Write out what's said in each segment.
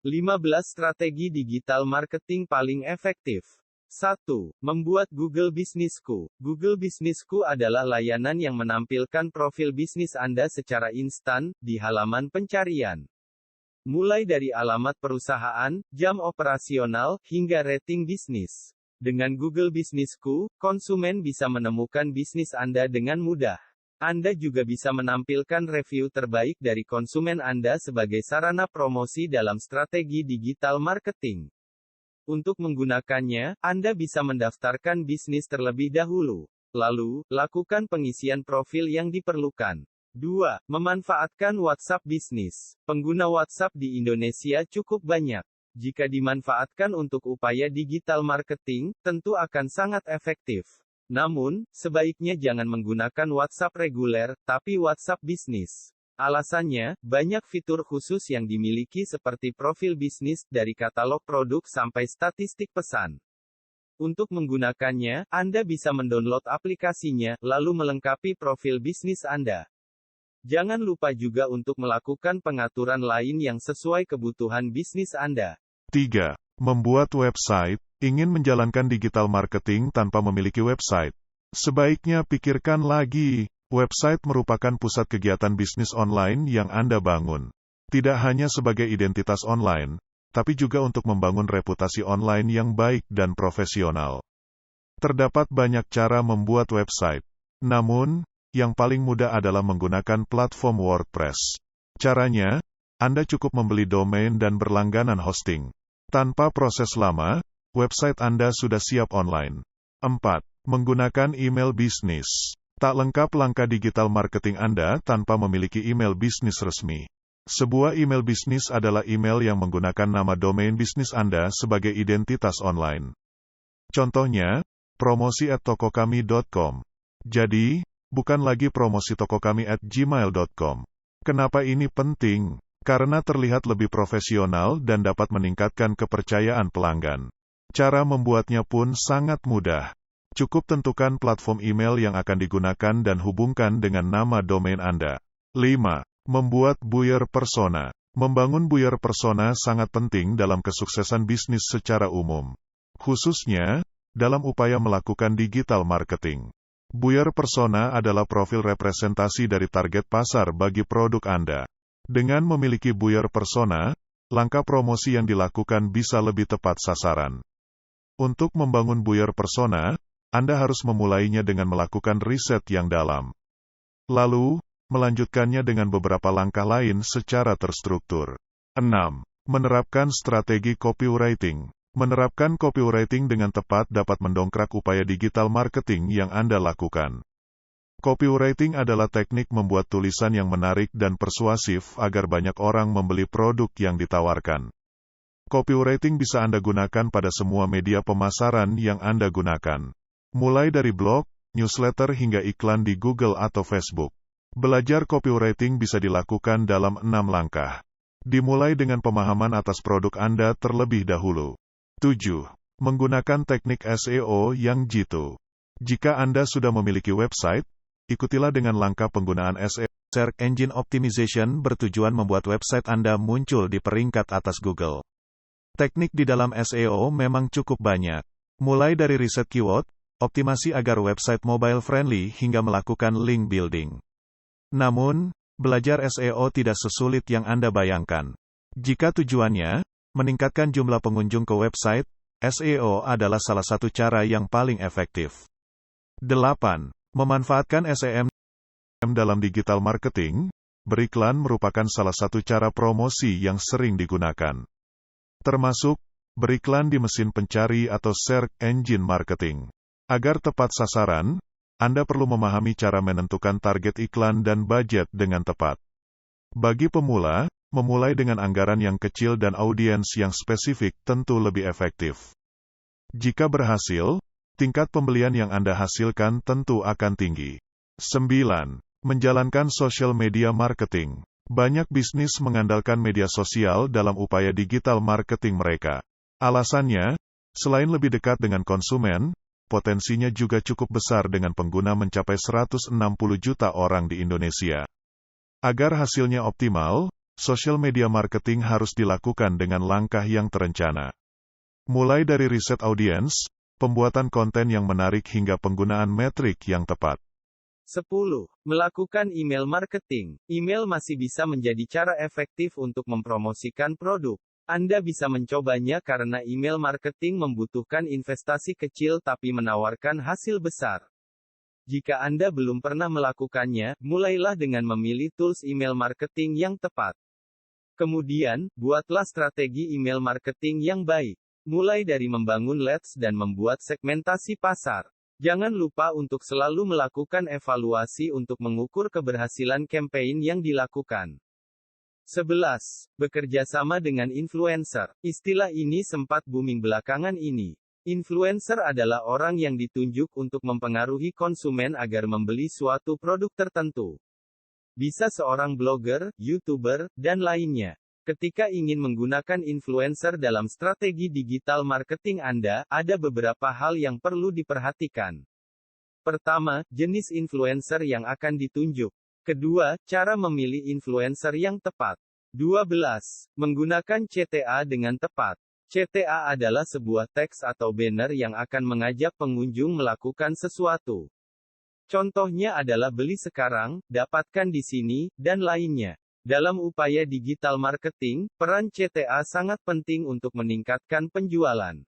15 strategi digital marketing paling efektif. 1. Membuat Google Bisnisku. Google Bisnisku adalah layanan yang menampilkan profil bisnis Anda secara instan di halaman pencarian. Mulai dari alamat perusahaan, jam operasional, hingga rating bisnis. Dengan Google Bisnisku, konsumen bisa menemukan bisnis Anda dengan mudah. Anda juga bisa menampilkan review terbaik dari konsumen Anda sebagai sarana promosi dalam strategi digital marketing. Untuk menggunakannya, Anda bisa mendaftarkan bisnis terlebih dahulu. Lalu, lakukan pengisian profil yang diperlukan. 2. Memanfaatkan WhatsApp bisnis. Pengguna WhatsApp di Indonesia cukup banyak. Jika dimanfaatkan untuk upaya digital marketing, tentu akan sangat efektif. Namun, sebaiknya jangan menggunakan WhatsApp reguler, tapi WhatsApp bisnis. Alasannya, banyak fitur khusus yang dimiliki seperti profil bisnis, dari katalog produk sampai statistik pesan. Untuk menggunakannya, Anda bisa mendownload aplikasinya, lalu melengkapi profil bisnis Anda. Jangan lupa juga untuk melakukan pengaturan lain yang sesuai kebutuhan bisnis Anda. 3. Membuat website. Ingin menjalankan digital marketing tanpa memiliki website? Sebaiknya pikirkan lagi. Website merupakan pusat kegiatan bisnis online yang Anda bangun. Tidak hanya sebagai identitas online, tapi juga untuk membangun reputasi online yang baik dan profesional. Terdapat banyak cara membuat website. Namun, yang paling mudah adalah menggunakan platform WordPress. Caranya, Anda cukup membeli domain dan berlangganan hosting. Tanpa proses lama, website Anda sudah siap online. 4. Menggunakan email bisnis. Tak lengkap langkah digital marketing Anda tanpa memiliki email bisnis resmi. Sebuah email bisnis adalah email yang menggunakan nama domain bisnis Anda sebagai identitas online. Contohnya, promosi@tokokami.com. Jadi, bukan lagi promosi-tokokami@gmail.com. Kenapa ini penting? Karena terlihat lebih profesional dan dapat meningkatkan kepercayaan pelanggan. Cara membuatnya pun sangat mudah. Cukup tentukan platform email yang akan digunakan dan hubungkan dengan nama domain Anda. 5. Membuat buyer persona. Membangun buyer persona sangat penting dalam kesuksesan bisnis secara umum. Khususnya, dalam upaya melakukan digital marketing. Buyer persona adalah profil representasi dari target pasar bagi produk Anda. Dengan memiliki buyer persona, langkah promosi yang dilakukan bisa lebih tepat sasaran. Untuk membangun buyer persona, Anda harus memulainya dengan melakukan riset yang dalam. Lalu, melanjutkannya dengan beberapa langkah lain secara terstruktur. 6. Menerapkan strategi copywriting. Menerapkan copywriting dengan tepat dapat mendongkrak upaya digital marketing yang Anda lakukan. Copywriting adalah teknik membuat tulisan yang menarik dan persuasif agar banyak orang membeli produk yang ditawarkan. Copywriting bisa Anda gunakan pada semua media pemasaran yang Anda gunakan. Mulai dari blog, newsletter hingga iklan di Google atau Facebook. Belajar copywriting bisa dilakukan dalam 6 langkah. Dimulai dengan pemahaman atas produk Anda terlebih dahulu. 7. Menggunakan teknik SEO yang jitu. Jika Anda sudah memiliki website, ikutilah dengan langkah penggunaan SEO. Search Engine Optimization bertujuan membuat website Anda muncul di peringkat atas Google. Teknik di dalam SEO memang cukup banyak. Mulai dari riset keyword, optimasi agar website mobile friendly hingga melakukan link building. Namun, belajar SEO tidak sesulit yang Anda bayangkan. Jika tujuannya meningkatkan jumlah pengunjung ke website, SEO adalah salah satu cara yang paling efektif. 8. Memanfaatkan SEM dalam digital marketing. Beriklan merupakan salah satu cara promosi yang sering digunakan. Termasuk, beriklan di mesin pencari atau search engine marketing. Agar tepat sasaran, Anda perlu memahami cara menentukan target iklan dan budget dengan tepat. Bagi pemula, memulai dengan anggaran yang kecil dan audiens yang spesifik tentu lebih efektif. Jika berhasil, tingkat pembelian yang Anda hasilkan tentu akan tinggi. 9. Menjalankan social media marketing. Banyak bisnis mengandalkan media sosial dalam upaya digital marketing mereka. Alasannya, selain lebih dekat dengan konsumen, potensinya juga cukup besar dengan pengguna mencapai 160 juta orang di Indonesia. Agar hasilnya optimal, Social media marketing harus dilakukan dengan langkah yang terencana. Mulai dari riset audiens, pembuatan konten yang menarik hingga penggunaan metrik yang tepat. 10. Melakukan email marketing. Email masih bisa menjadi cara efektif untuk mempromosikan produk. Anda bisa mencobanya karena email marketing membutuhkan investasi kecil tapi menawarkan hasil besar. Jika Anda belum pernah melakukannya, mulailah dengan memilih tools email marketing yang tepat. Kemudian, buatlah strategi email marketing yang baik. Mulai dari membangun leads dan membuat segmentasi pasar. Jangan lupa untuk selalu melakukan evaluasi untuk mengukur keberhasilan campaign yang dilakukan. 11. Bekerja sama dengan influencer. Istilah ini sempat booming belakangan ini. Influencer adalah orang yang ditunjuk untuk mempengaruhi konsumen agar membeli suatu produk tertentu. Bisa seorang blogger, YouTuber, dan lainnya. Ketika ingin menggunakan influencer dalam strategi digital marketing Anda, ada beberapa hal yang perlu diperhatikan. Pertama, jenis influencer yang akan ditunjuk. Kedua, cara memilih influencer yang tepat. 12. Menggunakan CTA dengan tepat. CTA adalah sebuah teks atau banner yang akan mengajak pengunjung melakukan sesuatu. Contohnya adalah beli sekarang, dapatkan di sini, dan lainnya. Dalam upaya digital marketing, peran CTA sangat penting untuk meningkatkan penjualan.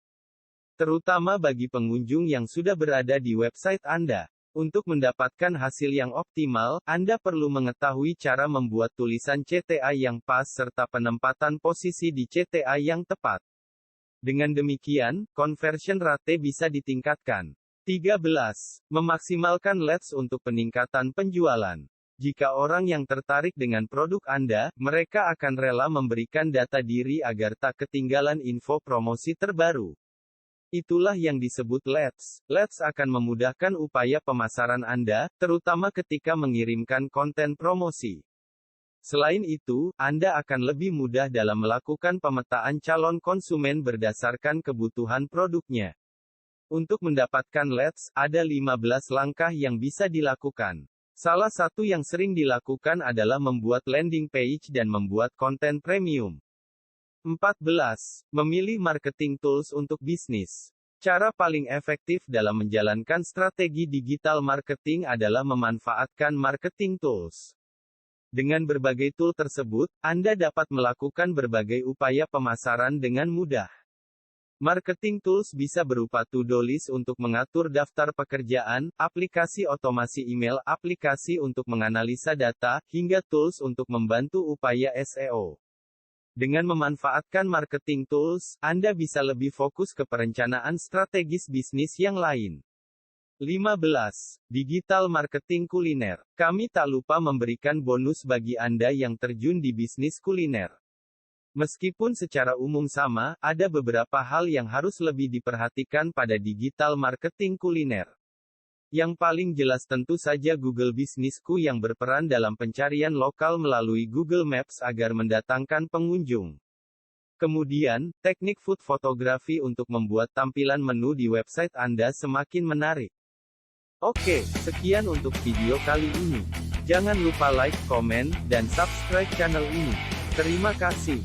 Terutama bagi pengunjung yang sudah berada di website Anda. Untuk mendapatkan hasil yang optimal, Anda perlu mengetahui cara membuat tulisan CTA yang pas serta penempatan posisi di CTA yang tepat. Dengan demikian, conversion rate bisa ditingkatkan. 13. Memaksimalkan leads untuk peningkatan penjualan. Jika orang yang tertarik dengan produk Anda, mereka akan rela memberikan data diri agar tak ketinggalan info promosi terbaru. Itulah yang disebut leads. Leads akan memudahkan upaya pemasaran Anda, terutama ketika mengirimkan konten promosi. Selain itu, Anda akan lebih mudah dalam melakukan pemetaan calon konsumen berdasarkan kebutuhan produknya. Untuk mendapatkan leads, ada 15 langkah yang bisa dilakukan. Salah satu yang sering dilakukan adalah membuat landing page dan membuat konten premium. 14. Memilih marketing tools untuk bisnis. Cara paling efektif dalam menjalankan strategi digital marketing adalah memanfaatkan marketing tools. Dengan berbagai tool tersebut, Anda dapat melakukan berbagai upaya pemasaran dengan mudah. Marketing tools bisa berupa to-do list untuk mengatur daftar pekerjaan, aplikasi otomasi email, aplikasi untuk menganalisa data, hingga tools untuk membantu upaya SEO. Dengan memanfaatkan marketing tools, Anda bisa lebih fokus ke perencanaan strategis bisnis yang lain. 15. Digital marketing kuliner. Kami tak lupa memberikan bonus bagi Anda yang terjun di bisnis kuliner. Meskipun secara umum sama, ada beberapa hal yang harus lebih diperhatikan pada digital marketing kuliner. Yang paling jelas tentu saja Google Bisnisku yang berperan dalam pencarian lokal melalui Google Maps agar mendatangkan pengunjung. Kemudian, teknik food photography untuk membuat tampilan menu di website Anda semakin menarik. Oke, sekian untuk video kali ini. Jangan lupa like, komen, dan subscribe channel ini. Terima kasih.